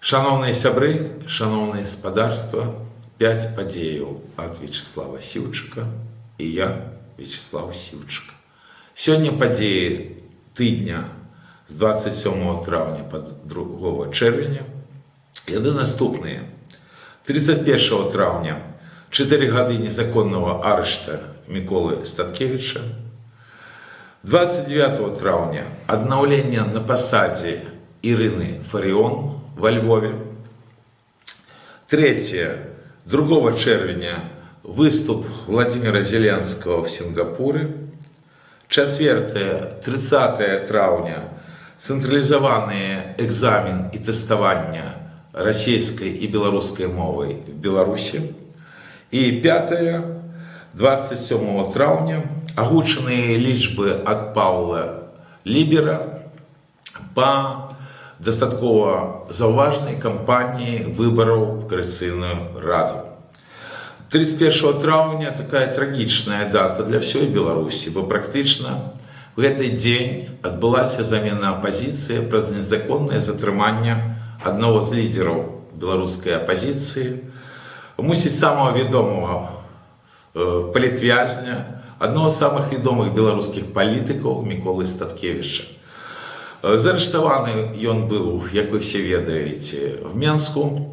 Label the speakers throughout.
Speaker 1: Шановные сябры, шановное спадарства, 5 падзеяў ад Вячеслава Сіўчыка і я, Вячеслав Сіўчык. Сёння падзеі тыдня з 27 траўня па 2 чэрвеня. Яны наступныя. 31 траўня 4 гады незаконного арышта Міколы Статкевіча. 29 траўня аднаўленне на пасадзе Ірыны Фарыон во Львове. 2 червня выступ Владимира Зеленского в Сингапуре. 30 траўня цэнтралізаваныя экзамен і тэставання расійскай і беларускай мовай в Беларусі. І 27 траўня агучаныя лічбы ад Паўла Лібера па достатково заўважнай кампаніі выбараў в Каасацыйную раду. 31 траўня такая трагічная дата для ўсёй Беларусі, бо практычна в гэты дзень адбылася замена апазіцыі праз незаконнае затрыманне аднаго з лідераў беларускай апазіцыі, мусіць самого вядомага палітвязня, аднаго з самых вядомых беларускіх палітыкаў Міколы Статкевіча. Заарештаваны ён быў, як вы все ведаеце, в Менску.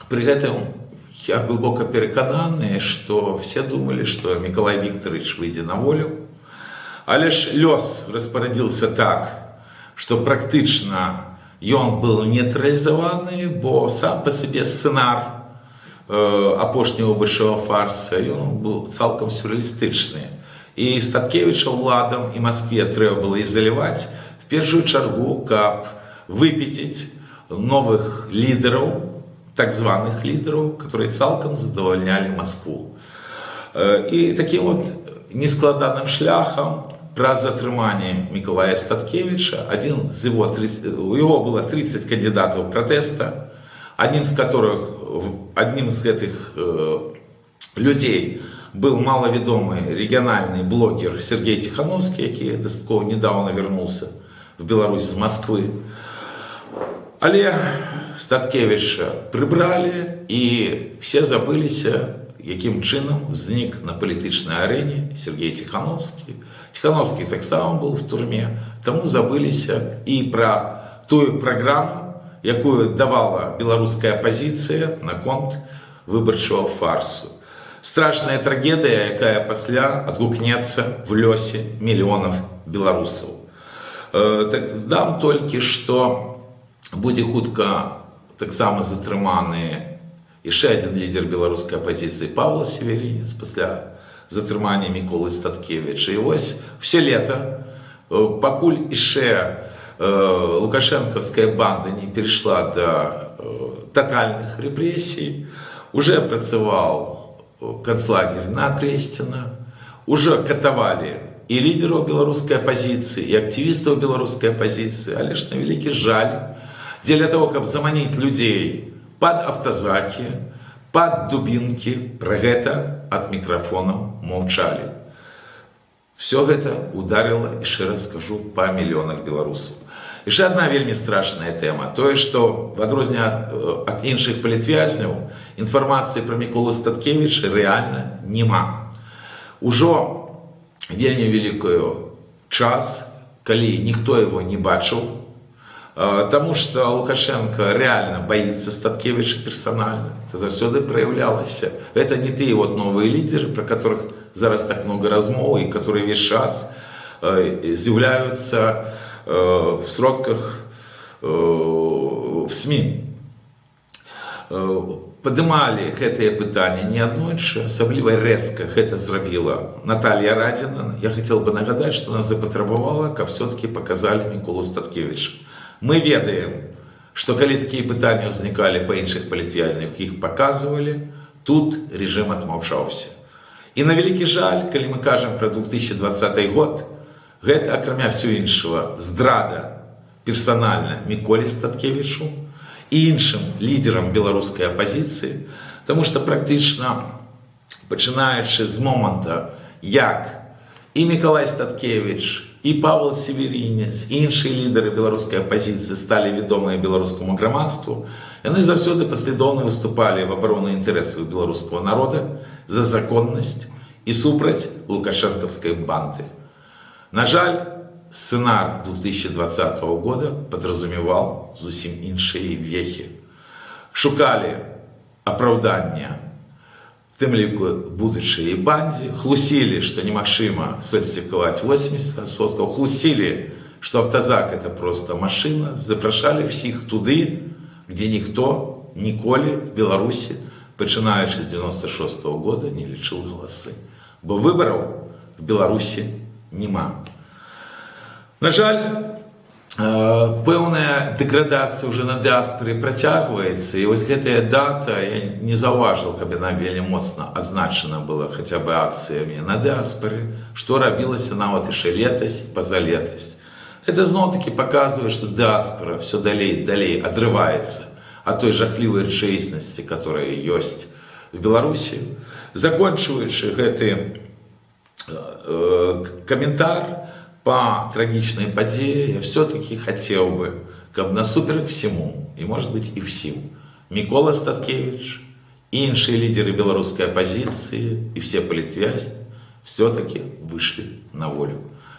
Speaker 1: При гэтым я глубоко перакананы, што все думалі, што Мікалай Вікторович выйдзе на волю. Але ж лёс распарадзіўся так, што практычна ён быў нейтралізаваны, бо сам па сабе сцэнар апошняго большого фарса, ён быў цалкам сюррэалістычны. І Статкевіча ўладам і Маскве трэба было ізаляваць в першую чаргу, каб выпеціць новых лідараў, так званых лідараў, которые цалкам задавальнялі Маскву. І таким вот нескладаным шляхам праз затрыманне Мікалая Статкевіча, у яго было 30 кандидатаў пратэста, одним з гэтых людзей был маловедомый региональный блогер Сергей Тихановский, який дастаткова недавно вернулся в Беларусь з Москвы. Але Статкевіча прыбралі, і все забыліся, якім чынам узнік на палітычнай арэне Сергей Тихановский. Тихановский таксама был в турме, таму забыліся і пра тую праграму, якую давала беларуская апазіцыя наконт выбарчага фарсу. Страшная трагедыя, якая пасля адгукнецца в лёсе мільёнаў беларусаў. Так дам толькі, што будзе хутка таксама затрыманы яшчэ адзін лідер беларускай апазіцыі Павел Северинец пасля затрымання Міколы Статкевіча. І вось все лета, пакуль яшчэ лукашэнкаўская банда не перейшла до тотальных репрессий, уже працаваў канцлагер на Кресціна, уже катавалі і лідераў беларускай апазіцыі, і актывістаў беларускай апазіцыі, але ж на вялікі жаль, дзеля того, каб заманіць людзей пад автозакі, пад дубінкі, пра гэта ад мікрафонаў маўчалі. Все гэта ударыла, яшчэ раз скажу, па мільёнах беларусаў. Яшчэ адна вельмі страшная тэма, тое, што в адрозненне ад іншых палітвязняў інфармацыі пра Міколу Статкевіча рэальна няма. Ужо вельмі вялікую час, калі ніхто его не бачыў, таму што Лукашенко реально боится Статкевича персонально. Это заўсёды проявлялася. Это не тыя вот новые лидеры, про которых зараз так много размоў, и которые весь час з'яўляюцца в сродках в СМИ. Падымалі гэтае пытанне неаднойчы, асабліва рэзка гэта зрабіла Наталья Радина. Я хотел бы нагадаць, што нас запатрабавала, каб все-таки показали Міколу Статкевича. Мы ведаем, што калі такія пытанні ўзнікалі па іншых палітвязнях, іх паказвалі, тут рэжым адмаўчаўся. І на вялікі жаль, калі мы кажам пра 2020 год, гэта, акрамя ўсё іншага, здрада персанальна Міколе Статкевічу і іншым лідерам беларускай апазіцыі, таму што практычна, пачынаючы з моманта, як і Мікалай Статкевіч, І Павел Северінець, і інші лідери білоруської опозиції стали відомі білоруському громадству. Вони завжди послідовно виступали в оборону інтересів білоруського народу за законність і супроть лукашенківської банди. На жаль, сценар 2020 года подразумевал зовсім інші вехи. Шукали оправдання в тим ліку будучій банді, хлусили, що немагчыма сфальсифікувати 80%, хлусили, що автозак – це просто машина, запрошали всіх туди, де ніхто ніколи в Білорусі, починаючи з 96-го года, не лічив голоси. Бо виборів в Білорусі нема. На жаль, певна деградація вже на діаспорі протягується, і ось ця дата, я не зауважив, каб вона вельми моцно означена була хоча б акціями на діаспорі, що робилося навіть ще летось, позалетось. Це знову-таки показує, що діаспора все далей відривається від той жахливої речеїсності, яка є в Білорусі. Закінчуючи цей коментар по трагічній події, я все-таки хотів би, щоб насуперек всьому, і, може бути, і всім, Микола Статкевич, і інші лідери білоруської опозиції, і всі політв'язні все-таки вийшли на волю.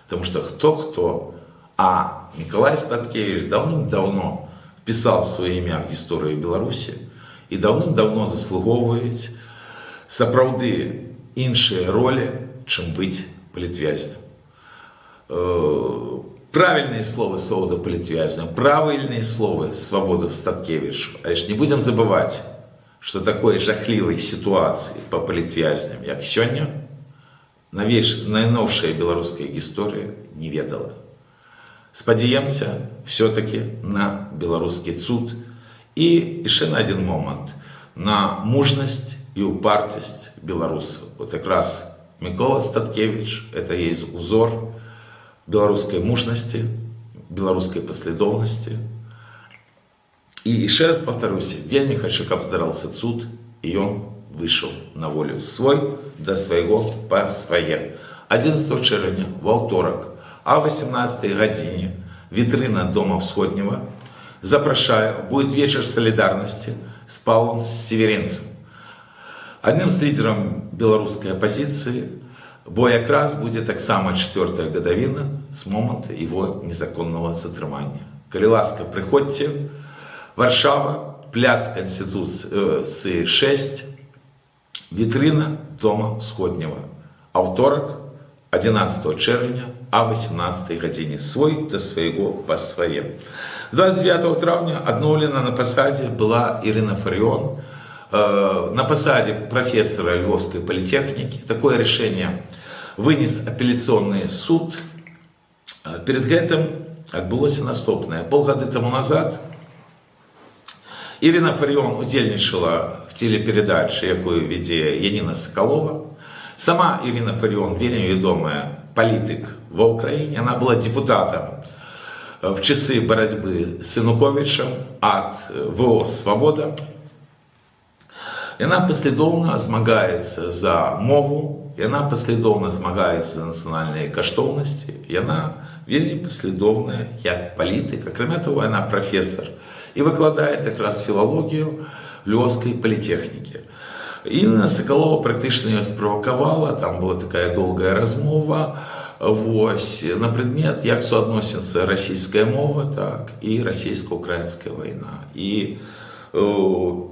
Speaker 1: Тому що хто-хто, а Миколай Статкевич давним-давно вписав своє ім'я в історію Білорусі і давним-давно заслуговує справді іншої ролі, чим бути політв'язним. Правильные слова свобода політв'язням, правильные слова свобода Статкевичу. А лишь не будем забывать, что такой жахливой ситуации по політв'язням, як сьогодні, найновшая белорусская история не ведала. Сподіваємося все-таки на белорусский суд и еще на один момент, на мужность и упартость белорусов. Вот как раз Микола Статкевич – это есть узор белорусской мужности, белорусской последовности. И еще раз повторюсь, вельми хочу, чтобы здарался суд, и он вышел на волю свой до своего по своє. 11 червня, во второк, о 18 године, витрина Дома Всходнего, запрошаю, будет вечер солидарности с Павлом Северинцем, одним з лідерів білоруської опозиції, бо якраз буде так само 4-та годовина з моменту його незаконного затримання. Коли ласка, приходьте, Варшава, Пляц Конституції 6, вітрина Дома Всходнього. А второк, 11 червня, о 18 годині, свой до своего по своє. 29 травня обновлена на посаді була Ірина Фаріон, на посаде профессора Львовской политехники. Такое решение вынес апелляционный суд. Перед этим отбылось наступное. Полгода тому назад Ирина Фаріон удельничала в телепередаче, якую веде Яніна Соколова. Сама Ирина Фаріон, вельми відомая політик в Україні. Она была депутатом в часы борьбы с Януковичем от ВО «Свобода». И она послідовно змагається за мову, і вона послідовно змагається за національні коштовності, і вона вельми послідовна як політик. Крім того, вона професор і викладає якраз філологію Львовської політехніки. Інна Соколова практично її спровокувала, там була така довга розмова на предмет, як соотноситься російська мова, так і російсько-українська війна. І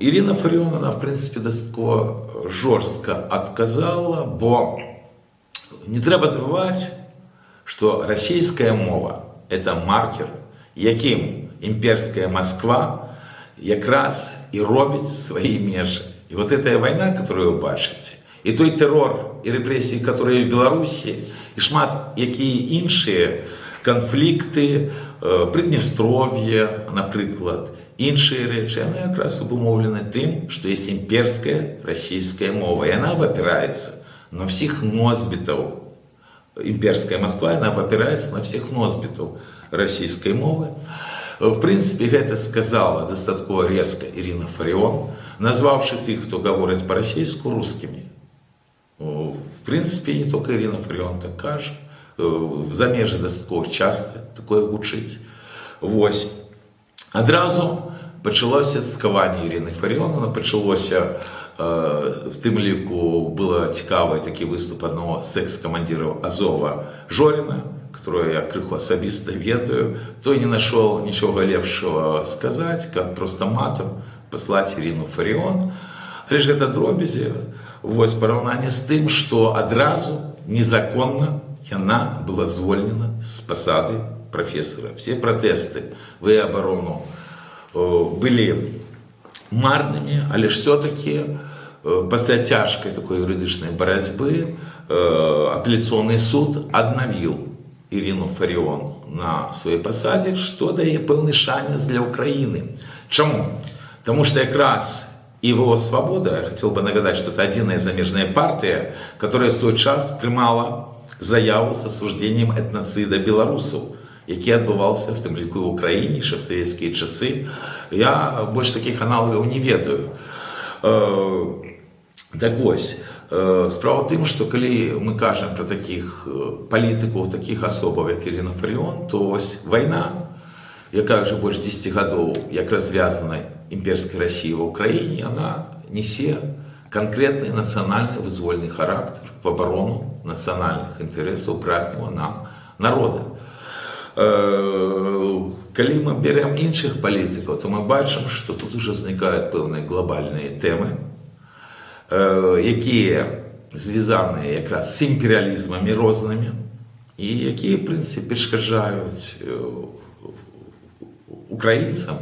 Speaker 1: Ірина Фаріон, вона, в принципі, достатньо жорстко відказала, бо не треба забувати, що російська мова – це маркер, яким імперська Москва якраз і робить свої межі. І от ця війна, яку ви бачите, і той терор, і репресії, які є в Білорусі, і шмат які інші конфлікти, Придністров'я, наприклад, інші речі, вони якраз обумовлені тим, що є імперська російська мова. І вона опирається на всіх носьбитів. Імперська Москва, вона опирається на всіх носьбитів російської мови. В принципі, це сказала достатньо різко Ірина Фаріон, назвавши тих, хто говорить по-російську, русскими. В принципі, не тільки Ірина Фаріон так каже. в замежжы дастаткова часта такое гучыць. Вось. Адразу пачалося цкаванне Ірыны Фарыён, пачалося, в тым ліку было цікавы такі выступ аднаго з экс-камандзіраў Азова Жоріна, которую я крыху асабіста ведаю. Той не нашел нічога лепшого сказаць, как просто матам паслаць Ірыну Фарыён. Але ж гэта дробязі, вось параўнанне з тым, што адразу незаконна яна была звольнена з пасады профессора. Все протесты в оборону были марными, але ж все-таки после тяжкой такой юридичной борьбы апелляционный суд обновил Ірыну Фарыён на своей посаде, что дает певный шанец для Украины. Чему? Потому что как раз его «Свобода», я хотел бы нагадать, что это единая замежная партия, которая в свой час приймала заяву с осуждением этноцида белорусов, який адбываўся в тым ліку ў Украіне яшчэ в савецкія часы. Я больш такіх аналогаў не ведаю. Так вось, справа ў тым, што калі мы кажам пра такіх палітыкаў, такіх асобаў, як Ірына Фарыён, то вось вайна, якая ўжо больш 10 гадоў як развязана імперскай Расіі ва Ўкраіне, она несе конкретный национальный вызвольный характер в оборону национальных интересов братнего нам народа. Калі мы берем іншых палітыкаў, то мы бачым, што тут уже ўзнікаюць пэўныя глобальныя тэмы, якія звязаныя якраз з імперыялізмамі рознымі і якія, в прынцыпе, перашкаджаюць украінцам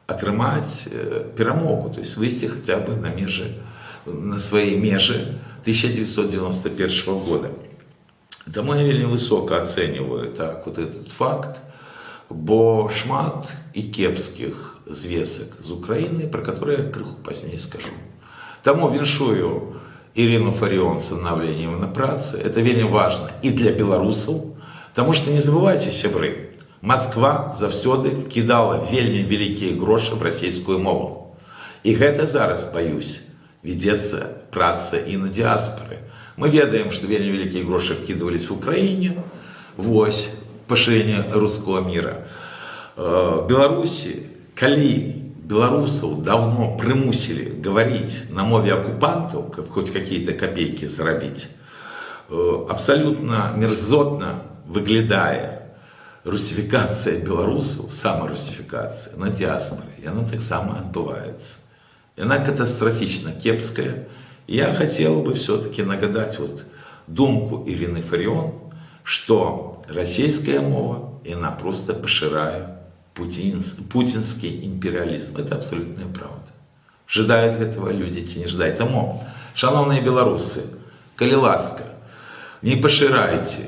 Speaker 1: атрымаць перамогу, то есть выйсці хаця бы на свае межы 1991 года. Таму я вельмі высока ацэньваю вот этот факт, бо шмат і кепскіх звестак з Украіны, пра которые я крыху пазней скажу. Таму віншую Ірыну Фарыён с аднаўленнем на працы. Это вельмі важна і для беларусаў, таму што не забывайце, сябры, Москва заўсёды кідала вельмі вялікія грошы в расійскую мову. І гэта зараз, баюсь, вядзецца праца і на дыаспоры. Мы ведаем, что вельмі вялікія грошы вкидывались в Украине, вось, пашырэнне руского мира. Беларуси, калі беларусаў давно прымусілі говорить на мове оккупантов, как хоть какие-то копейки заработать, абсолютно мерзотно выглядае русификация беларусаў, саморусификация на диаспоре. И она так само отбывается. И она катастрофично кепская. И я хотел бы все-таки нагадать думку Ірыны Фарыён, что российская мова, и она просто поширает путинский империализм. Это абсолютная правда. Жадают этого люди, ці не жадают. Тому, шановные белорусы, калі ласка, не поширайте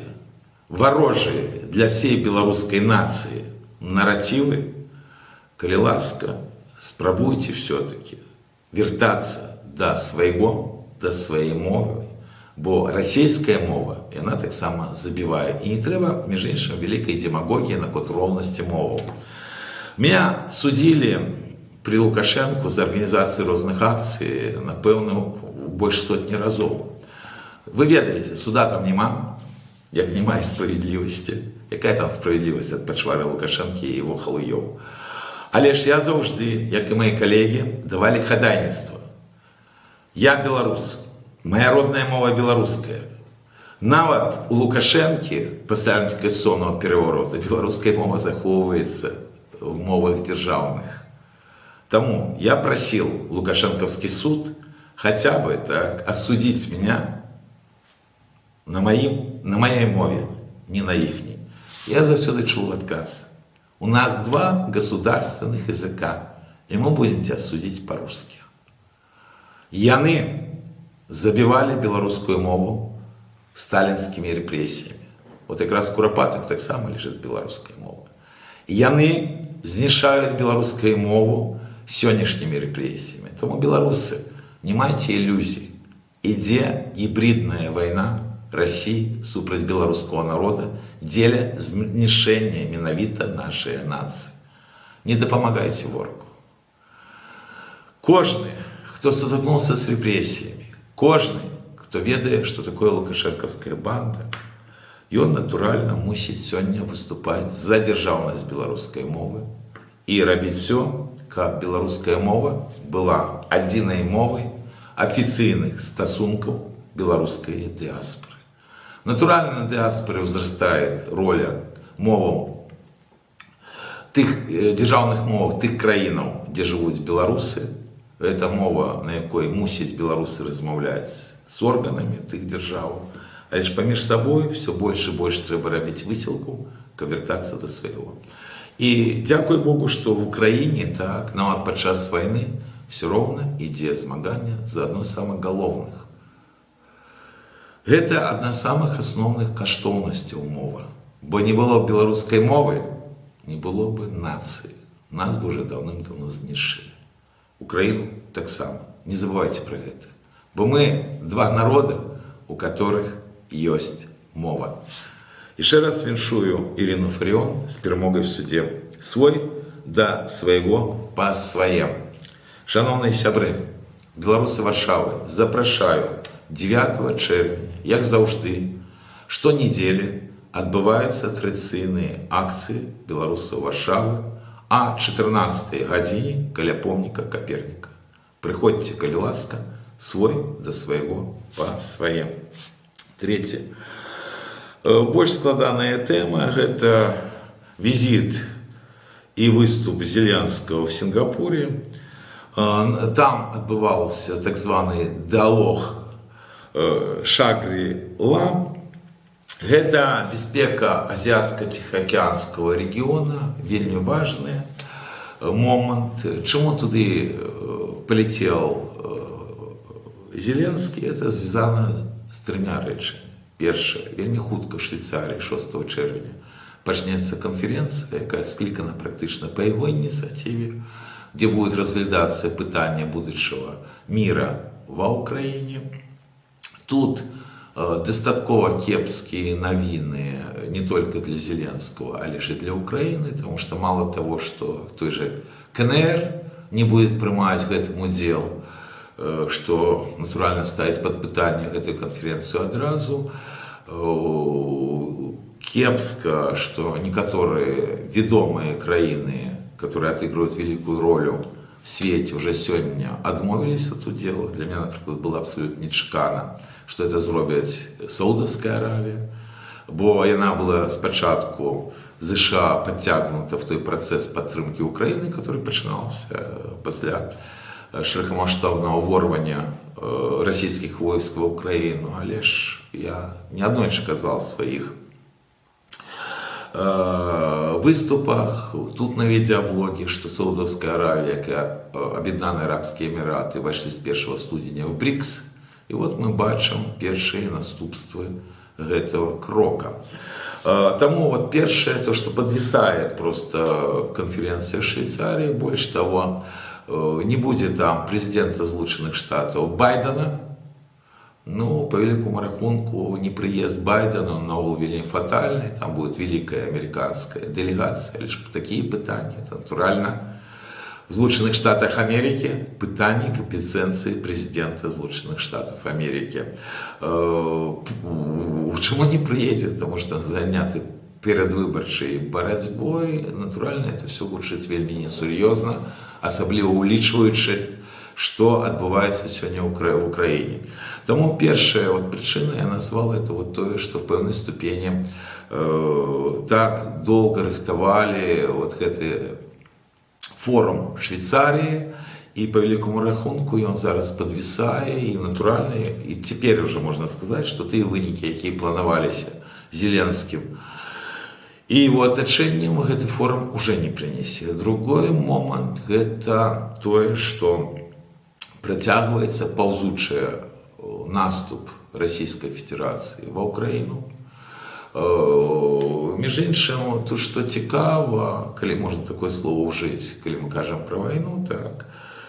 Speaker 1: ворожие для всей белорусской нации нарративы, калі ласка, спрабуйте все-таки вертаться до своей мовы, бо расійская мова, и она так само забивает. И не трэба, між іншым, великой демагогии на кот ровности мову. Меня судили при Лукашенко за организацию розных акций, напэўна, больше сотни разов. Вы ведаете, суда там нема, як нема і справедливости. Якая там справедливость от пачвары Лукашенки и его халуёў? Але ж я заўжды, як і мои коллеги, давали хадайніцтва. Я беларус, моя родная мова беларуская. Нават у Лукашэнкі пасля антыкансцыпцыйнага перавароту беларуская мова захоўваецца в мовах дзяржаўных. Таму я просил Лукашенковский суд хотя бы так осудить меня на моей мове, не на ихней. Я заўсёды чуў адказ. У нас 2 государственных языка, и мы будем тебя судить по-русски. Яны забивали белорусскую мову сталинскими репрессиями. Вот как раз в Куропатках так само лежит белорусская мова. Яны знішаюць беларускую мову сённяшнімі репрессиями. Тому белорусы, не майте иллюзий. Ідзе гибридная война России супраць белорусского народа дзеля знішэння менавіта нашей нации. Не дапамагайце ворогу. Кожны, кто сутыкнулся с репрессиями, кожны, кто ведае, что такое лукашенковская банда, ён натуральна мусіць сёння выступаць за дзяржаўнасць беларускай мовы і рабіць все, каб беларуская мова была адзінай мовай афіцыйных стасункаў беларускай дыаспоры. Натуральна, на дыаспоре возрастает роля моваў, тых дзяржаўных мовах тых краінаў, дзе жывуць беларусы. Это мова, на якой мусяць беларусы размаўляць з органамі тых дзяржаў. Але ж паміж сабой все больш і больш трэба рабіць высілку, каб вяртацца да свайго. І дзякуй Богу, што в Украіне так, нават падчас вайны все роўна ідзе змаганне за адной з самых галоўных. Гэта адна з самых асноўных каштоўнасцяў мова. Бо не было б беларускай мовы, не было бы нацыі. Нас бы уже даўным-даўно знішчылі. Украину таксама. Не забывайте про это. Бо мы два народа, у которых есть мова. Еще раз віншую Ирину Фаріон с перемогой в суде. Свой да свайго па сваем. Шановные сябры, беларусы Варшавы, запрашаю 9 чэрвеня, як заўжды, штонедзелі адбываюцца традыцыйныя акцыі беларусаў Варшавы а 14 гадзіне каля помніка Каперніка. Прыходзьце, калі ласка, свой да свайго па сваем. Третье. Больш складаная тэма – гэта візіт і выступ Зеленскага в Сінгапурі. Там адбываўся так званы дыалог Шангрі-Ла. Гэта бяспека азіатска-ціхаакіянскага рэгіёна, вельмі важны момант. Чаму туды палетел Зеленскі? Это звязана з трыма рэчамі. Першае, вельмі хутка в Швейцарыі 6 чэрвеня пачнецца канферэнцыя, якая склікана практычна па яго ініцыятыве, дзе будуць разглядацца пытанні будучага міра ва ўкраіне. Тут дастаткова кепскія навіны не только для Зеленского, але ж и для Украины, потому что мало того, что той же КНР не будет принимать гэтым удел, что натурально ставить под пытание эту конференцию одразу. Кепска, что некоторые ведомые краины, которые отыгрывают великую роль в свете, уже сегодня адмовились от удела. Для меня, например, было абсолютно нечакано, что это зробить Саудовская Аравия, бо яна была спочатку США подтягнута в той процесс подтримки України, который починався після широкомасштабного ворвання російських войск в Україну. Але ж я неоднойче казав в своїх выступах, тут на видеоблоге, что Саудовская Аравия, как Об'єднані Арабські Емірати, вошли с 1 студеня в БРИКС. И вот мы бачим першие наступства этого крока. Тому вот першее, то, что подвисает просто конференция в Швейцарии, больше того, не будет там президента Злучених Штатов Байдена. Ну, по великому рахунку, не приезд Байдена, но был вельми фатальный, там будет великая американская делегация, лишь такие пытания, это натурально. В Злучених Штатах Америки питання компетенції президента Злучених Штатів Америки. Чому не приїде? Тому що зайняти передвиборчою боротьбою, натурально, це все гучить вельми несерйозно, особливо улічуючи, що відбувається сьогодні в Україні. Тому перша причина, я назвав, це то, що в певній ступені так довго рихтували цей форум Швейцарии, и по великому рахунку он зараз подвисает, и натурально, и теперь уже можно сказать, что те выники, які планувалися Зеленским, и его оточением этот форум уже не принесет. Другой момент – это то, что протягивается ползучий наступ Российской Федерации в Украину. Між іншим, то, що цікаво, коли можна таке слово вжити, коли ми кажемо про війну, так,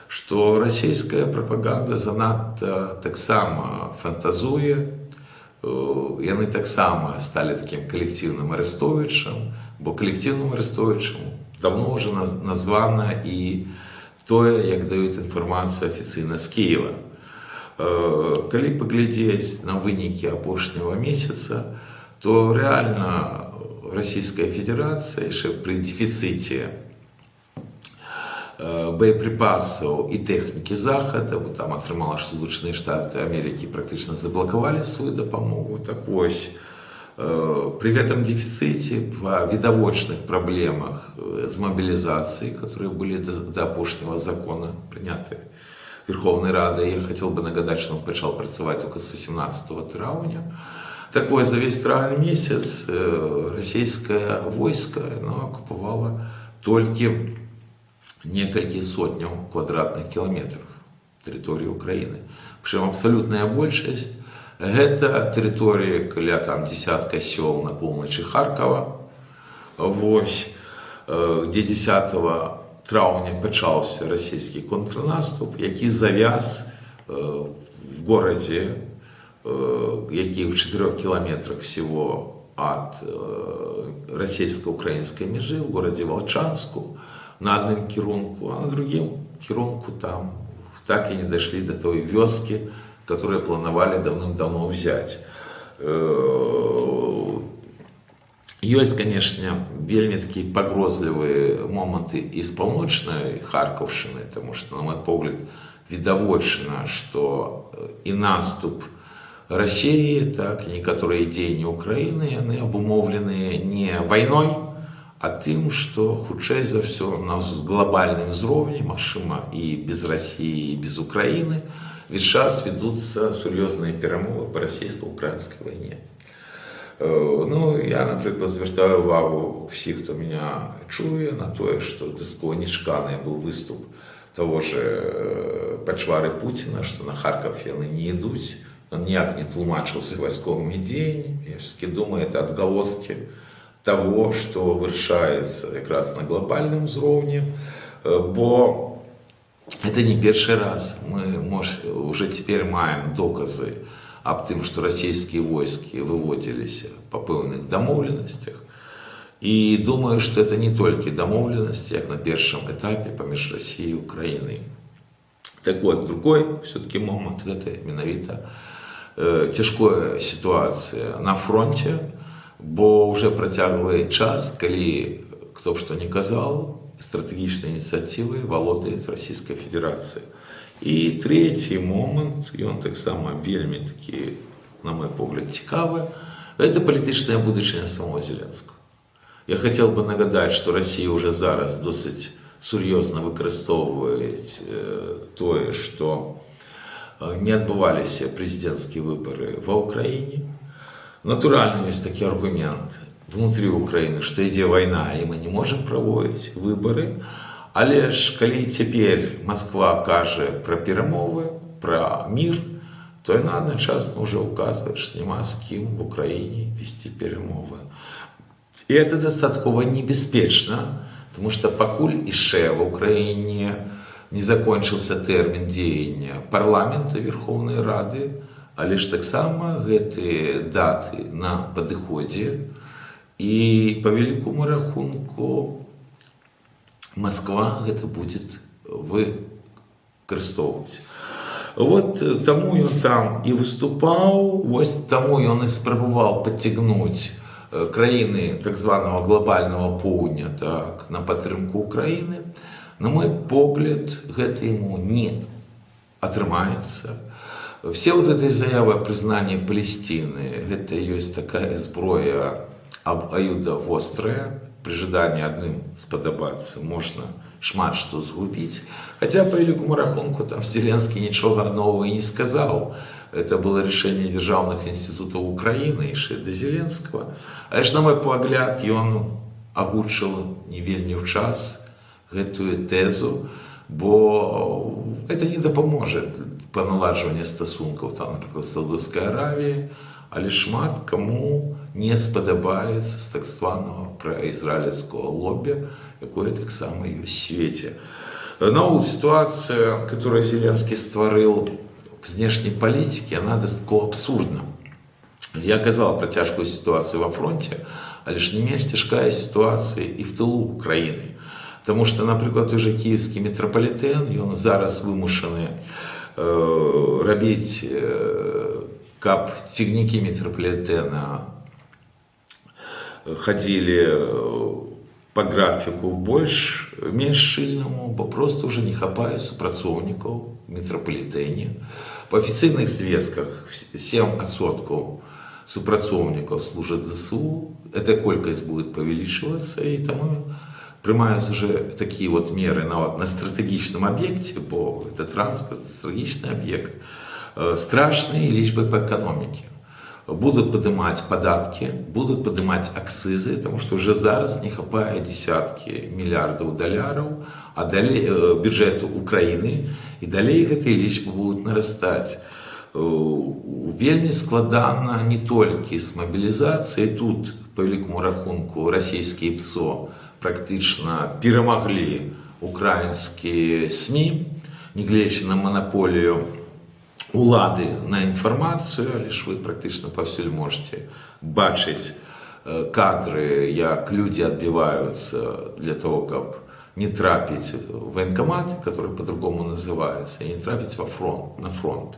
Speaker 1: що російська пропаганда занадто так само фантазує, і вони так само стали таким колективним Арестовичем, бо колективним Арестовичем давно вже названо і то, як дають інформацію офіційно з Києва. Коли поглядеть на виники опошнього місяця, то реально Российская Федерация еще при дефиците боеприпасов и техники Захода, бо там атрымала, что Злученыя Штаты Америки практически заблоковали свою допомогу. Так ось, при этом дефиците, по видовочных проблемах с мобилизацией, которые были до опошнего закона приняты Верховной Радой, я хотел бы нагадать, что он начал працевать только с 18 травня. Так ось, за весь травень месяц российское войско оккупировало только несколько сотен квадратных километров территории Украины. Причем абсолютная большесть – это территория, каля там десятка сел на полночи Харкова, ось, где 10 травня почался российский контрнаступ, який завяз в городе, який в 4 километрах всего от российско-украинской межи, в городе Волчанску, на одном кірунку, а на другим кірунку там так и не дошли до той вёски, которую планировали давным-давно взять. Есть, конечно, вельми такие погрозливые моменты из полночной Харьковщины, потому что, на мой погляд, видовочно, что и наступ России, так и некоторые дзеянні Украины, они обумовлены не войной, а тым, што хутчэй за ўсё на глобальным узроўні, магчыма і без России, і без Украины, весь час ведуцца сур'ёзныя перамовы па расійска-украінскай вайне. Ну, я, напрыклад, звяртаю увагу всіх, хто меня чуе, на тое, што дастаткова нечаканы был выступ того же пачвары Путина, што на Харков яны не ідуць. Он ніяк не тлумачыўся вайсковымі дзеяннямі. Я все-таки думаю, это отголоски того, что вырашается как раз на глобальном уровне, бо это не первый раз. Мы уже теперь маем доказы об том, что российские войски выводились по певных домовленностях. И думаю, что это не только домовленности, как на первом этапе поміж Россией и Украиной. Так вот, другой все-таки момент, это менавіта тяжкая ситуация на фронте, бо уже працягвае час, калі кто б што не казал, стратэгічнай ініцыятывай валодае Российская Федерация. И третий момент, и он таксама вельмі такі, на мой погляд, цікавы, это палітычная будучыня самого Зеленского. Я хотел бы нагадать, что Россия уже зараз досыць сур'ёзна выкарыстоўвае тое, что не адбываліся прэзідэнцкія выборы ва Украине. Натурально есть такой аргумент внутри Украины, что идет война, и мы не можем проводить выборы. Але ж, коли теперь Москва каже про перемовы, про мир, то она одночасно уже указывает, что нема с кем в Украине вести перемовы. И это достаточно небеспечно, потому что покуль ише в Украине не закончился термин дзеяння парламента Верховной Рады, але ж таксама гэтыя даты на падыходзе, і по великому рахунку Москва гэта будет выкарыстоўваць. Вот таму ён там і выступаў, вось таму ён і спрабаваў падцягнуць краіны так званого глобального поўдня так, на падтрымку Украины. На мой погляд, гэта ему не атрымаецца. Все вот этой заявы о признании Палестины, это есть такая зброя обоюдовострая, при ожидании одним сподобаться можно шмат что згубить. Хотя по великому рахунку там Зеленский ничего нового и не сказал. Это было решение державных институтов Украины, и до Зеленского. А лишь на мой погляд, он огучил не вельмі в час эту тезу, бо это не допоможет по наладживанию стосунков, там, например, с Саудовской Аравией, але шмат кому не сподобається з так званого проізраїльського лобі, якое так само і в світі. Но вот ситуация, которую Зеленский створил в внешней политике, она достаточно абсурдна. Я казал про тяжкую ситуацию во фронте, а лишь не меньше тяжкая ситуация и в тылу Украины. Потому что, например, той же киевский метрополитен, он зараз вымушены робить, каб цягнікі метрополитена ходили по графіку менш шчыльнаму, бо просто ўжо не хапае супрацоўнікаў у метрапалітэне. Па афіцыйных звестках 7% супрацоўнікаў служат ЗСУ. Эта колькасць будет павялічвацца, і таму прымаюць уже такія вот меры нават на стратэгічным аб'екце, бо это транспорт, стратэгічны аб'ект, страшныя лічбы па эканоміке. Будут поднимать податки, будут поднимать акцизы, потому что уже зараз не хапае десятки миллиардов долларов бюджету Украины, и далее гэтыя лічбы будут нарастать. Вельмі складана не толькі з мобілізацыяй. Тут, по великому рахунку, расійскія ПСО практычна перамаглі украінскія СМИ, нягледзячы на монополію улады на інфармацыю, але ж вы практычна паўсюль можете бачыць кадры, як людзі адбіваюцца для того, каб не трапіць в военкомат, который по-другому называется, и не трапіць на фронт.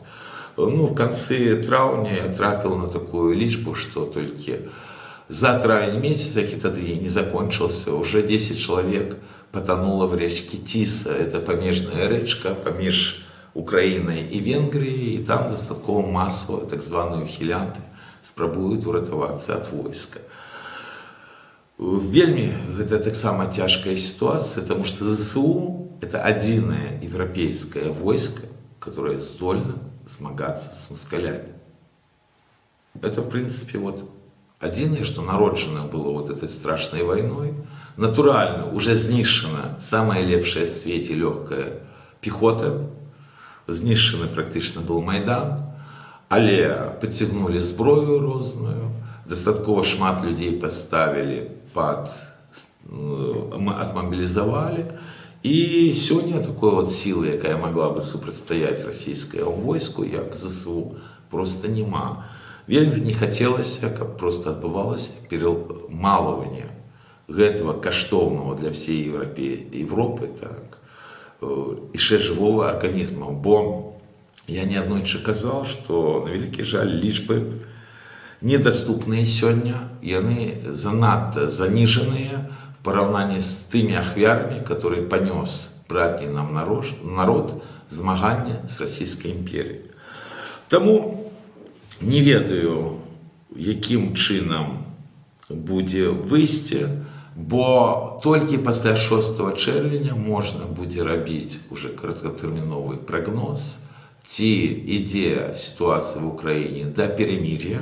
Speaker 1: В конце траўня я трапіў на такую лічбу, што толькі за травень месяц, які тады не закончился, уже 10 человек потонуло в речке Тиса. Это памежная рэчка паміж Украиной и Венгрией, и там достатково массово так званые ухилянты спрабуюць уратавацца от войска. Вельмі это таксама цяжкая ситуация, потому что ЗСУ это одиное европейское войско, которое здольно змагаться с москалями. Это, в принципе, вот одиное, что народжено было вот этой страшной войной. Натурально уже знішчана самая лепшая в свете легкая пехота, знішчаны практычна был Майдан, але подцягнули зброю розную, дастаткова шмат людей поставили отмобилизовали, и сёння такой вот силы, якая могла бы супрацьстаяць расійскаму войску, як ЗСУ, просто нема. Вельмі не хотелося, каб просто адбывалася перамалыванне гэтага каштоўнага для всей Европы, так, яшчэ живого организма. Бо я неаднойчы казаў, што на вялікі жаль лічбы недаступныя сёння, яны занадта заніжаныя в параўнанні з тымі ахвярамі, которые панёс братні нам народ змагання з расійскай імперіяй. Таму не ведаю, якім чынам будзе выйсце, бо толькі пасля 6 чэрвеня можна будзе рабіць уже кароткатэрміновы прагноз, ці ідзе сітуацыя в Украіне да перемирия,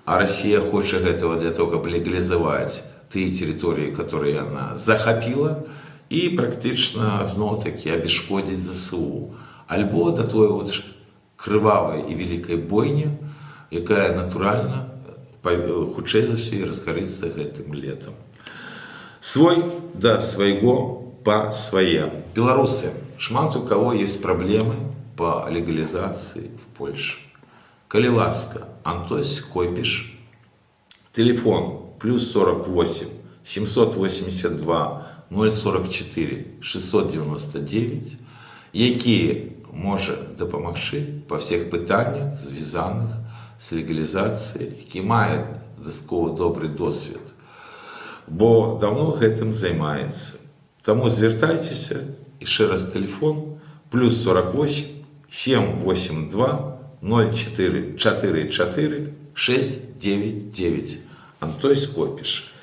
Speaker 1: а Россия хоча гэтага для того, каб легалізаваць тыя тэрыторыі, которые она захапіла, і практычна зноў-такі абясшкодзіць ЗСУ, альбо да той вот крывавай і великай бойні, якая натуральна хутчэй за ўсё і разгарыцца гэтым летом. Свой да свайго па свае. Беларусы, шмат у кого есть проблемы по легализации в Польше. Коли ласка, Антось Койпиш, телефон +48 782 044 699, які може дапамагчы па всех пытаннях, звязаных з легалізацыяй, які мае дастаткова добры досвед, бо давно гэтым займаецца. Таму звяртайцеся, яшчэ раз телефон +48 782 044 699. Антось Койпиш.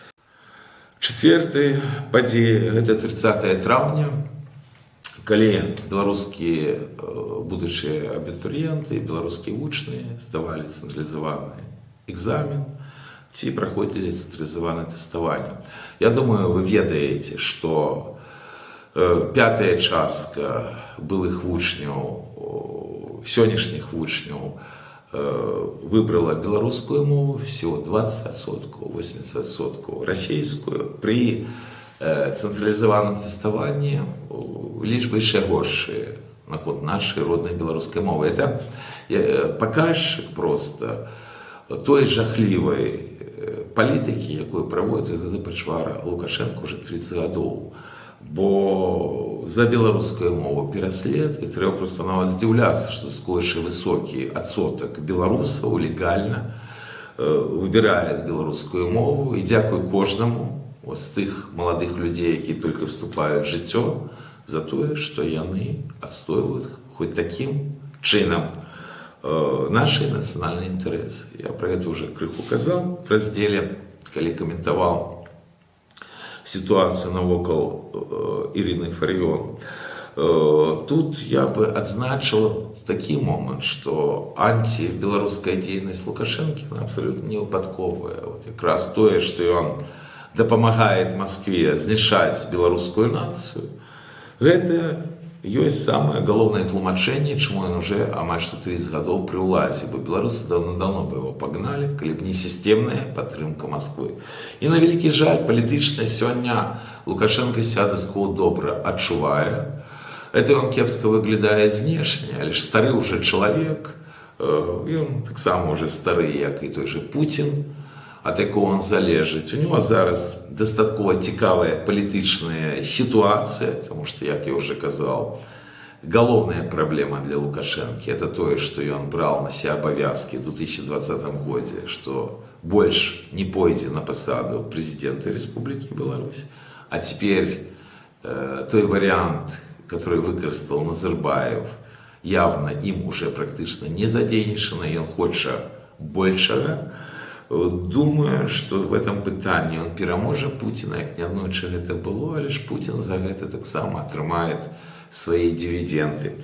Speaker 1: Чацвёртая падзея, гэта 30 траўня, калі беларускія будучыя абітурыенты, беларускія вучныя здавалі цэнтралізаваны экзамен ці праходзілі цэнтралізаванае тэставанне. Я думаю, вы ведаеце, што пятая частка былых вучняў, сённяшніх вучняў выбрала беларускую мову, всего 20%, 80% расійскую. При цэнтралізаваным тэставанні лічбы яшчэ горшыя наконт нашай роднай беларускай мовы. Это паказчык просто той жахлівай палітыкі, якую праводзіць тады пачвара Лукашенко уже 30 гадоў. Бо за беларускую мову пераслед, і трэба просто нават здзіўляцца, што такой высокі адсотак беларусаў легальна выбирает беларускую мову, і дзякуй кожнаму з тых маладых людзей, які только вступаюць в жыццё, за тое, што яны адстойваюць хоць такім чынам наши нацыянальныя інтарэсы. Я про гэта уже крыху казаў в раздзеле, калі каментаваў ситуацию навокал Ирины Фаріон. Тут я бы адзначил такі момент, что антибеларуская дзейнасць Лукашэнкі абсолютно не выпадковая. Вот якраз тое, что он дапамагает Москве знішаць беларускую нацию, гэта ёсць самае галоўнае тлумачэнне, чаму ён уже амаль што 30 гадоў пры ўладзе, бо беларусы даўно бы его пагналі, калі б не сістэмная падтрымка Москвы. І на вялікі жаль, палітычна сёння Лукашенко ся дастаткова добра адчувае. Это он кепска выглядае знешне, але ж стары уже чалавек, ён таксама уже стары, як і той же Путін, ад якого он залежыць. У него зараз дастаткова цікавая палітычная сітуацыя, потому что, як я уже казаў, галоўная праблема для Лукашэнкі это тое, што ён браў на себя абавязкі в 2020 годзе, што больш не пойдзе на пасаду прэзідэнта Рэспублікі Беларусь. А теперь той вариант, который выкарыстаў Назарбаев, явно им уже практычна не задзейнічана, ён хоча большага. Думаю, что в этом пытанні он пераможа Путина, як неаднойчы гэта было, але ж Путин за гэта таксама атрымает свои дивиденды.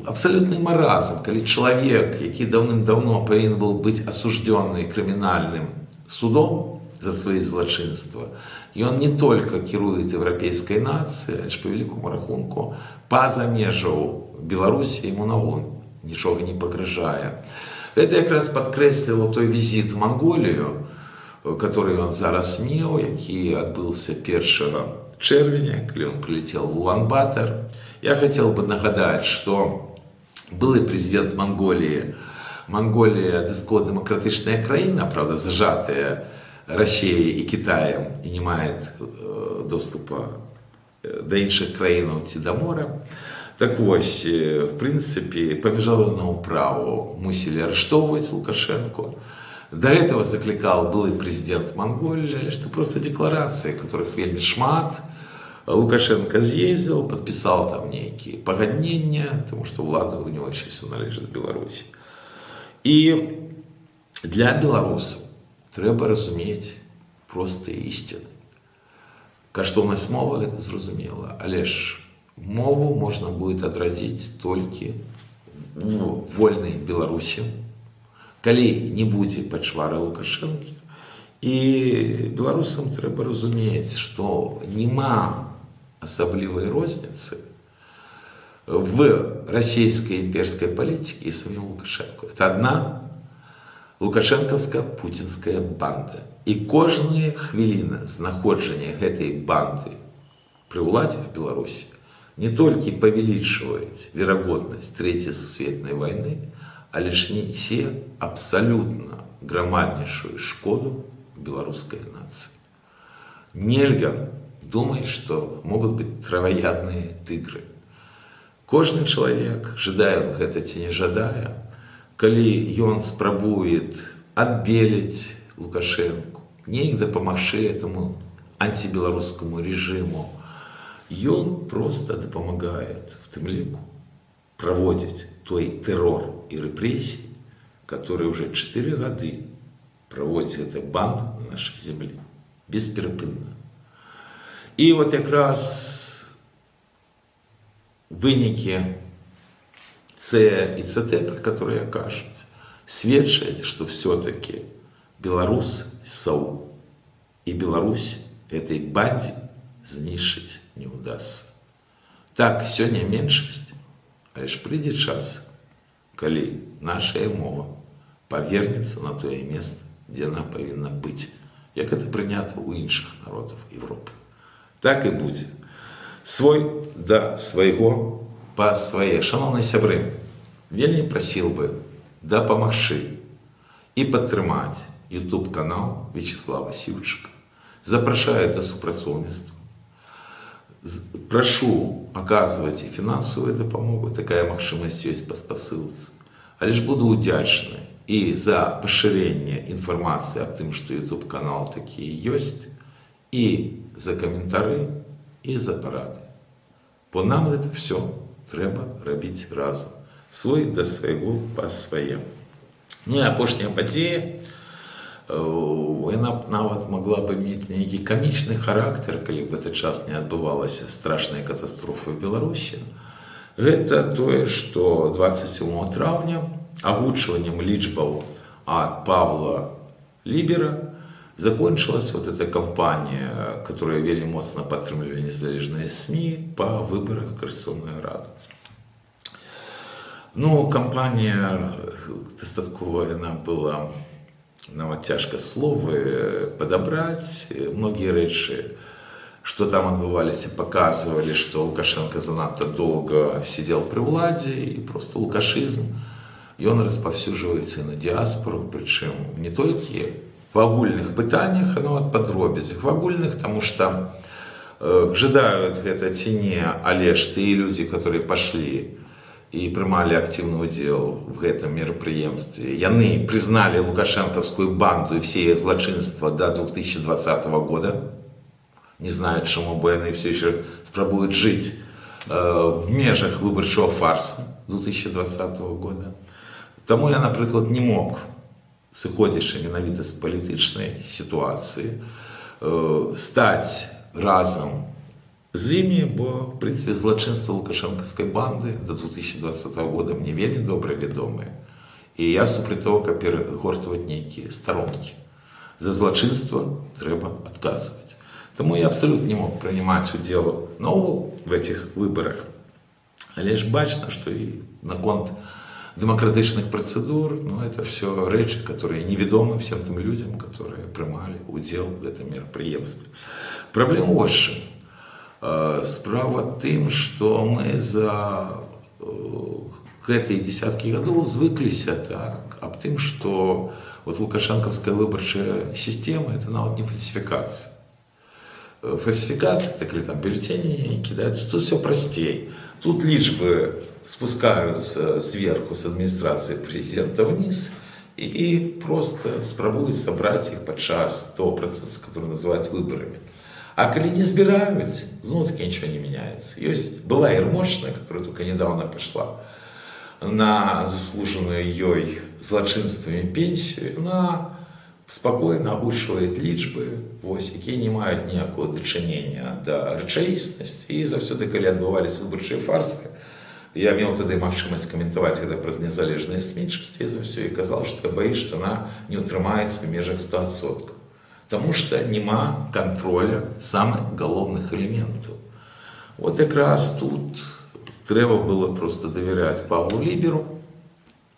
Speaker 1: Абсолютный маразм, калі чалавек, які даўным-даўно павінен был быць асуждённы крымінальным судом за свои злачынства, и он не только кірует европейской нацией, але ж по великому рахунку па-за межаў Беларусі ему наогул нічога не пагражае. Это якраз падкрэсліла той візіт в Монголію, который он зараз меў, які адбыўся 1 чэрвеня, калі он прилетел в Улан-Батор. Я хотел бы нагадать, что былы президент Монголии, Монголия дастаткова демократичная краіна, правда, зажатая Россией и Китаем и не мает доступа до іншых краінаў ці до мора. Так вось, в принципе, по міжнародному праву мусили арыштоўваць Лукашенко. До этого закликал былы президент Монголии, але что просто декларации, которых вельмі шмат. Лукашенко съездил, подписал там некие пагаднення, потому что влада у него еще все належит Беларуси. И для беларусаў трэба разумець простыя ісціны. Каштоўнасць мовы гэта зразумела, але ж мову можно будет адрадзіць толькі в вольнай Беларусі, калі не будзе пачвары Лукашэнкі. І беларусам трэба разумець, што няма асаблівай розніцы в расійскай імперскай палітыкі і самім Лукашенко. Это одна лукашэнкаўска-пуцінская банда. І кожная хвіліна знаходжання гэтай банды пры ўладзе в Беларусі не толькі павялічваюць верагоднасць Трэцяй сусветнай вайны, але ж несе абсалютна грамаднейшую шкоду беларускай нацыі. Нельга думаць, што могуць быць траваядныя тыгры. Кожны чалавек, жадае он гэта ці не жадае, калі ён спрабуе адбеліць Лукашэнку, неяк дапамагчы этому антибеларускаму режиму, ён просто дапамагает в тым ліку проводить той террор и репрессии, который уже 4 гады проводит эта банда на нашей земле бесперапынна. И вот якраз вынікі С и ЦТ, про которые кажуць, сведчаць, что все-таки беларусаў и Беларусь этой банде знішчыць не удастся. Так, сёння меншасць, але ж прыйдзе час, калі наша мова павернецца на тое месца, дзе она павінна быць, як это прынята ў іншых народаў Европы. Так і будзе. Свой да свайго па свае. Шановныя сябры, вельмі прасіл бы дапамагчы і падтрымаць YouTube канал Вячеслава Сіўчыка. Запрашаю до супрацоўніцтва. Прошу оказывать и финансовую допомогу, такая магчымасць ёсць па спасылцы. Але ж буду удзячны и за поширение информации о том, что YouTube канал такие есть, и за коментари, і за поради. Бо нам це все треба робити разом. Свой до свайго по своєму. Ну і апошняя падзея, яна нават могла бы мець нейкі камічны характар, калі б гэты час не адбывалася страшная катастрофа в Беларусі. Гэта тое, што 27 траўня агучваннем лічбаў ад Павла Лібера закончилась вот эта кампания, которая вельмі моцна падтрымлівалі незалежныя СМИ по выборах в Конституционную Раду. Ну, кампания дастаткова, она была, нават цяжка словы подобрать. Многие рэчы, что там адбываліся, показывали, что Лукашенко занадто долго сидел при владе, и просто лукашизм, и он распаўсюджваецца на диаспору, причем не только в агульных пытаннях, а нават падробязях. В агульных, потому что жадают гэта ці не, але ж тыя люди, которые пошли и принимали активный удел в этом мероприемстве, яны признали лукашенковскую банду и все ее злочинства до 2020 года. Не знаю, чему бы они все еще спробуют жить в межах выборчего фарса 2020 года. Тому я, например, не мог, сыходзячы менавіта з палітычнай сітуацыі, стаць разам з імі, бо, в прынцыпе, злачынства лукашэнкаўскай банды до 2020 года мне вельмі добра вядомыя. І я супраць того, каб перагортваць нейкія старонкі. За злачынства трэба адказваць. Таму я абсолютно не мог прынимаць удзел наогул в этих выборах. Але ж бачна, што і наконт демократичных процедур, но это все речи, которые неведомы всем тем людям, которые принимали удел в этом мероприемстве. Проблема вот в чем. Справа тым, что мы за гэтыя десятки годов звыкліся так, об тым, что вот лукашенковская выборчая система это нават не фальсификация. Фальсификация, так или там бюллетени кидаются, тут все простей. Тут личбы спускаются сверху с администрации президента вниз и просто спробуют собрать их подчас того процесса, который называют выборами. А коли не збирают, ну таки ничего не меняется. Есть, была Ермошная, которая только недавно пошла на заслуженную ей злочинствами пенсию, она спокойно агучвает лічбы, якія не маюць ніякого дачынення да рэчаіснасці. І заўсёды, калі адбываліся выбарчыя фарсы, я меў тады магчымасць каментаваць гэта праз незалежнае СМИ-часці за ўсё і казал, што я баюсь, што она не ўтрымаецца в межах 100%. Таму што няма контроля самых галоўных элементаў. Вот якраз тут трэба было просто давяряць Павлу Ліберу,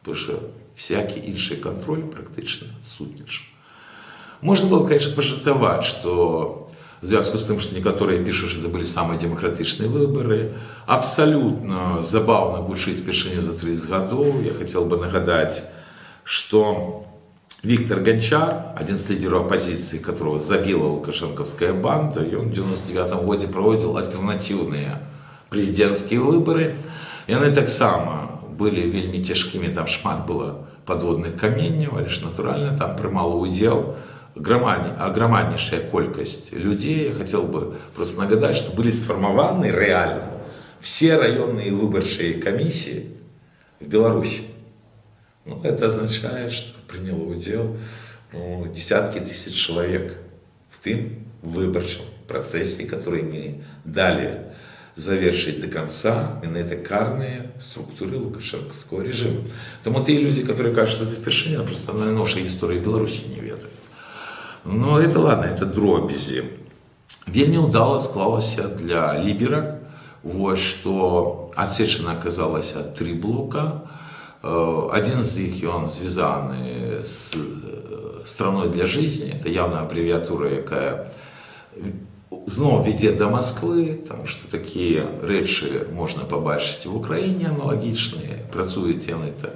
Speaker 1: потому что всякий іншы контроль практычна адсутнічаў. Можно было, конечно, пожартовать, что в связи с тем, что некоторые пишут, что это были самые демократичные выборы, абсолютно забавно гучить впервые за 30 годов. Я хотел бы нагадать, что Виктор Гончар, один из лидеров оппозиции, которого забила лукашенковская банда, и он в 1999 году проводил альтернативные президентские выборы. И они так само были вельми тяжкими, там шмат было подводных каменьев, але ж натурально там прымала удзел огромнейшая колькость людей. Я хотел бы просто нагадать, что были сформированы реально все районные выборчие комиссии в Беларуси. Ну, это означает, что приняло удел десятки тысяч человек в том выборчем процессе, который не дали завершить до конца именно это карные структуры лукашенковского режима. Тому те люди, которые кажут, что это впервые, просто на новшей истории Беларуси не ведают. Но это ладно, это дробязі. Вельмі ўдала склалася для Лібера, вот, что отсечено оказалось 3 блока. Один из них, он связан с «Страной для жизни». Это явно аббревиатура, якая снова ведет до Москвы, потому что такие речи можно побачить и в Украине аналогичные. Працуют они это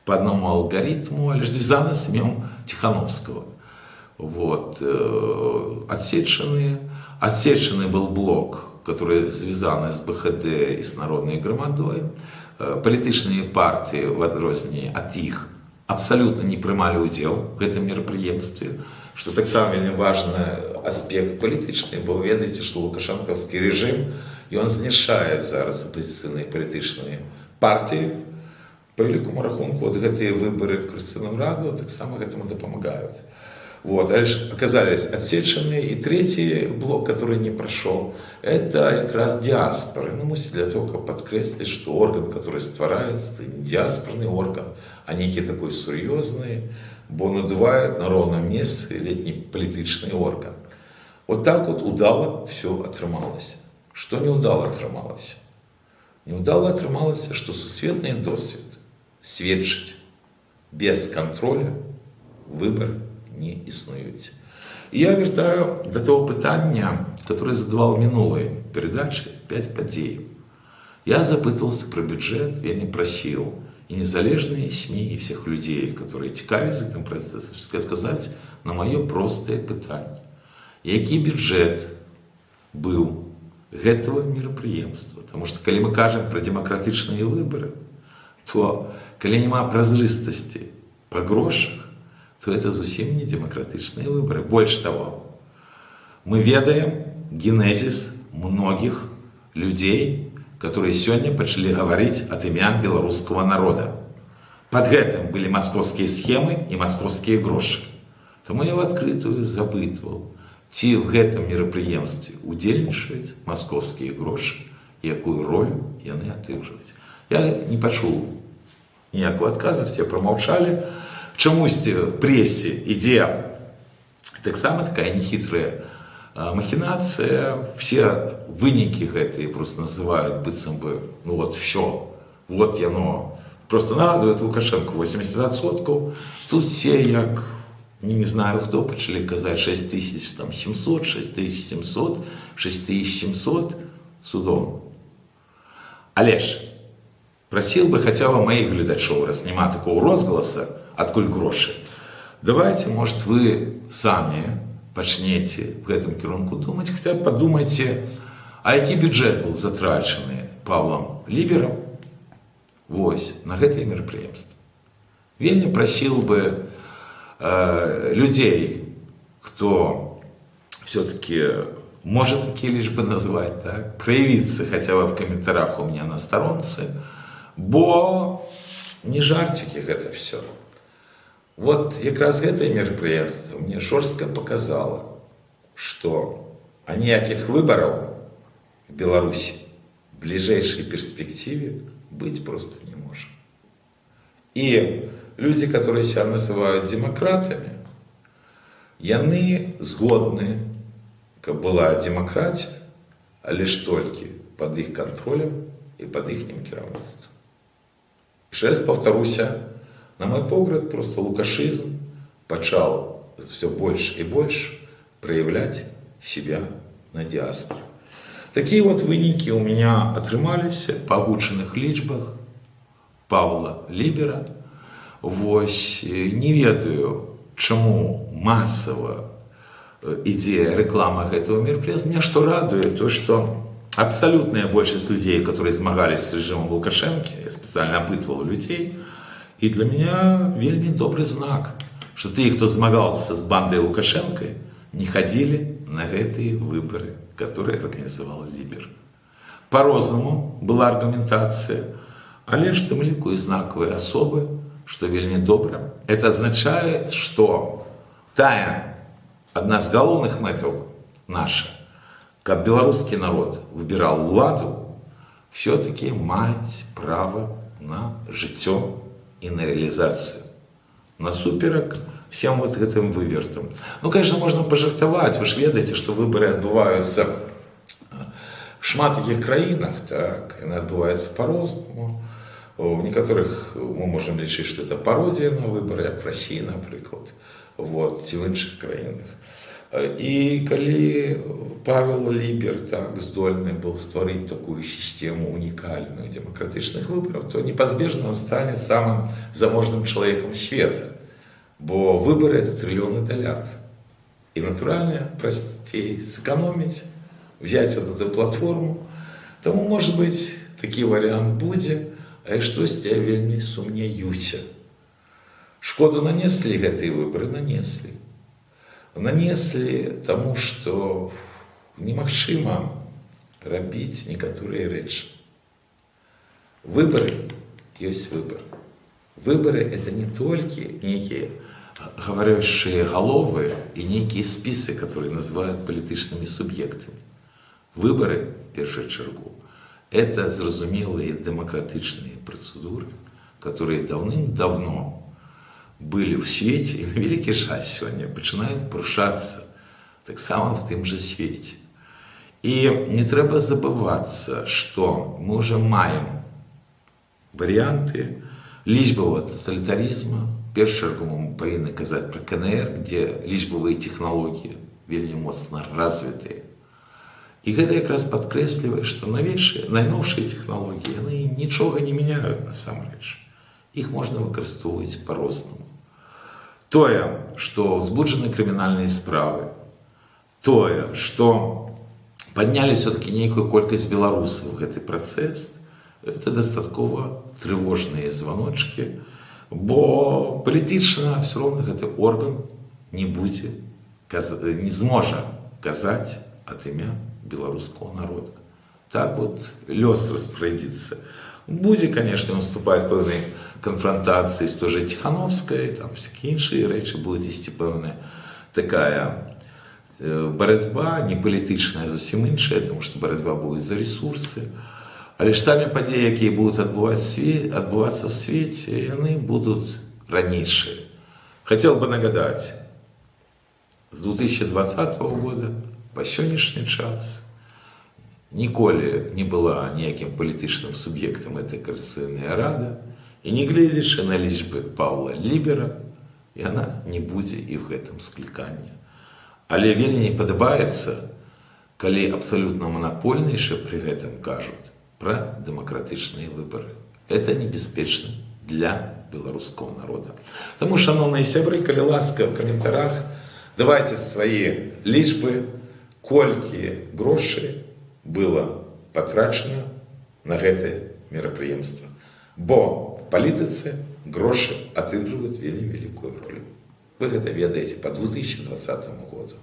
Speaker 1: по одному алгоритму, але ж связаны с именем Тихановского. Вот, отсеченный был блок, который связан с БХД и с Народной громадой. Політичні партії, в відрізні від їх абсолютно не прымалі ўдзел в гэтым мерапрыемстве, што таксама вельмі важны аспект палітычны, бо вы ведаеце, што лукашэнкаўскі рэжым ён знішчае зараз апазіцыйныя палітычныя партыі. По великому рахунку, вот гэтыя выборы в Конституционную Раду таксама гэтаму дапамагаюць. Вот, а оказались отсеченные. И третий блок, который не прошел, это как раз диаспоры. Ну, мусить для того, как подкреслить, что орган, который стварается, это не диаспорный орган, а некий такой серьезный, бо надувает на ровном месте летний политичный орган. Вот так вот удало все атрымалось. Что не удало атрымалось? Не удало атрымалось, что сусветный досвед сведчыць без контроля выборы не існуюць. И я вертаю до того пытання, которое задавал в минулой передаче «5 подей». Я запытывался про бюджет, я не просил и незалежные СМИ, и всех людей, которые цікавились этим процессом, сказать на мое простое пытание. Який бюджет был гэтага мерапрыемства? Потому что, когда мы кажем про демократичные выборы, то, когда нема празрыстасці по грошах, то это зусім не демократичные выборы. Больше того, мы ведаем генезис многих людей, которые сегодня начали говорить от имян белорусского народа. Под гэтым были московские схемы и московские гроши. Тому я в открытую запытывал, ці в гэтым мерапрыемстве удзельнічаюць московские гроши, и якую роль яны адыгрываюць. Я не пачуў ніякого адказу, все промолчали. Чамусьці в прессе ідзе таксама такая нехитрая махинация, все вынікі гэтые просто называют быццам бы, ну вот все, вот яно, просто нагадывает Лукашенко 80%, тут все як, не знаю хто, пачалі казаць 6700, 6700, 6700 судом. Але ж, просил бы хотя бы моих глядачоў, раз нема такого розгласа, откуль гроши. Давайте, может, вы сами пачнете в этом кірунку думать, хотя бы подумайте, а який бюджет был затрачены Павлом Ліберам вось на гэтае мерапрыемства. Вельмі просил бы людей, кто все-таки может такие лишь бы назвать, так, проявиться хотя бы в комментариях у меня на сторонце, бо не жартики это все. Вот якраз гэтае мерапрыемства мне жорстка показало, что ніякіх выборов в Беларуси в ближайшей перспективе быть просто не может. И люди, которые себя называют демократами, яны згодны, каб была демократия, а лишь только под их контролем и под их кіраўніцтвам. Еще раз повторюся, на мой погляд, просто лукашизм почал все больше и больше проявлять себя на диаспоре. Такие вот вынікі у меня атрымаліся па агучаных лічбах Павла Лібера. Вось не ведаю, чаму массово ідзе реклама гэтага мерапрыемства. Меня что радует, то что абсолютная большинство людей, которые змагались с режимом Лукашенко, я специально опытывал людей, и для меня вельмі добрый знак, что те, кто змагался с бандой Лукашенко, не ходили на гэтые выборы, которые организовал Лібер. По-розному была аргументация, але ж тым ліку і знакавыя асобы, что вельмі добра. Это означает, что тая одна з галоўных мэтаў наша, каб беларускі народ выбирал уладу, все-таки маць право на жыццё и на реализацию. Насуперак всем вот этим вывертам. Ну, конечно, можно пожартовать. Вы же ведаете, что выборы отбываются в шмат таких краинах, так, и отбываются по-разному. В некоторых мы можем лічыць, что это пародия на выборы, как в России, например, вот, ці в іншых краинах. И коли Павел Лібер так здольный был створить такую систему уникальную демократичных выборов, то непозбежно он станет самым заможным человеком света. Бо выборы — это триллионы долларов. И натурально простей сэкономить, взять вот эту платформу. Тому, может быть, такий вариант будет, а и что с тебя вельми сумнеюся. Шкоду нанеслі гэтыя выбары, нанеслі. Нанеслі таму, што немагчыма рабіць некаторыя рэчы. Выборы есть выбор. Выборы – это не только некие говорящие головы и некие списки, которые называют политическими субъектами. Выборы, в первую очередь, это зразумелые демократичные процедуры, которые давным-давно были в свете, и на великий жаль сегодня начинают порушаться так само в том же свете. И не треба забываться, что мы уже маем варианты лічбавого тоталітаризма. В першу чергу мы повинны казать про КНР, где лічбавыя технологии вельмі моцна развитые. И это как раз подкресливает, что найновшие технологии, они ничего не меняют на самом деле. Их можно выкористовывать по-розному. Тое, что узбуджены криминальные справы, тое, что подняли все-таки некую колькость белорусов в этот процесс, это достатково тревожные звоночки, бо політично все равно этот орган не зможа казать от имя белорусского народа. Так вот лёс распорядится. Будет, конечно, наступать певные конфронтации с той же Тихановской, там всякие іншие речи, будет вести певная такая боротьба, не політична, а зовсім інша, тому що боротьба буде за ресурси. Але ж самі події, які будуть відбуватися в світі, вони будуть раніше. Хотел бы нагадать, с 2020 года по сённяшні час ніколи не была ніяким політичним суб'єктом эта Координаційна Рада, і не глядячи на лічби Павла Лібера, яна не будзе і в гэтым скліканні. Але вельмі не падабаецца, калі абсолютно монопольнейшие при гэтым кажут про демократичные выборы. Это небяспечна для белорусского народа. Тому, шановные сябры, калі ласка, в комментариях давайте свои лічбы, колькі грошей было потрачено на гэтае мерапрыемства. Бо в палітыцы грошы отыгрывают вельмі великую роль. Вы гэта ведаеце по 2020 году.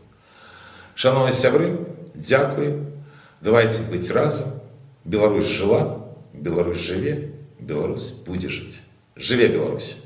Speaker 1: Шановные сябры, дзякую. Давайте быть разом. Беларусь жила, Беларусь жыве, Беларусь будзе жыць. Жыве Беларусь!